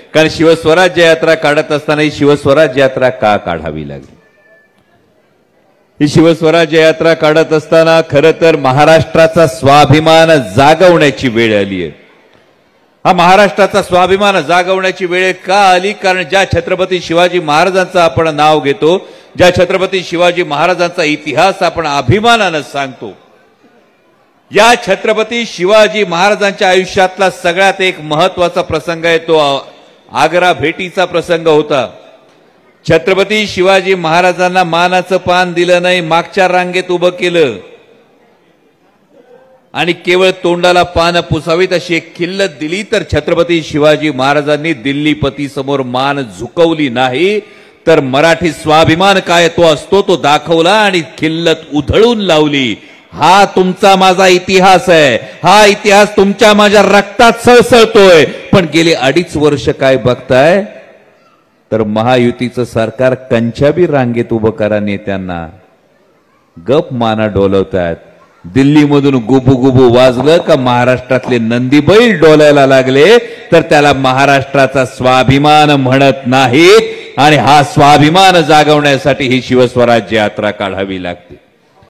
कारण शिवस्वराज्य यात्रा काढत असताना ही शिवस्वराज्य यात्रा का काढावी लागली? ही शिवस्वराज्य यात्रा काढत असताना खरं तर महाराष्ट्राचा स्वाभिमान जागवण्याची वेळ आली आहे। हा महाराष्ट्राचा स्वाभिमान जागवण्याची वेळ का आली? कारण ज्या छत्रपती शिवाजी महाराजांचं आपण नाव घेतो, ज्या छत्रपती शिवाजी महाराजांचा इतिहास आपण अभिमानाने सांगतो, या छत्रपती शिवाजी महाराजांच्या आयुष्यातला सगळ्यात एक महत्त्वाचा प्रसंग आहे तो आग्रा भेटीचा प्रसंग होता। छत्रपती शिवाजी महाराजांना मानाचं पान दिलं नाही, मागच्या रांगेत उभं केलं आणि केवळ तोंडाला पानं पुसावीत अशी एक खिल्लत दिली, तर छत्रपती शिवाजी महाराजांनी दिल्लीपती समोर मान झुकवली नाही, तर मराठी स्वाभिमान काय तो असतो तो दाखवला आणि खिल्लत उधळून लावली। हा तुमचा माझा इतिहास आहे, हा इतिहास तुमच्या माझ्या रक्तात सळसळतोय। पण गेले 2.5 वर्ष काय बघताय तर महायुतीचं सरकार कंचाबी रांगेत उभं करा नेत्यांना गप माना डोलवतात। दिल्लीमधून गुबू गुबू वाजलं का महाराष्ट्रातले नंदीबैल डोलायला लागले, तर त्याला महाराष्ट्राचा स्वाभिमान म्हणत नाहीत। आणि हा स्वाभिमान जागवण्यासाठी ही शिवस्वराज्य यात्रा काढावी लागते।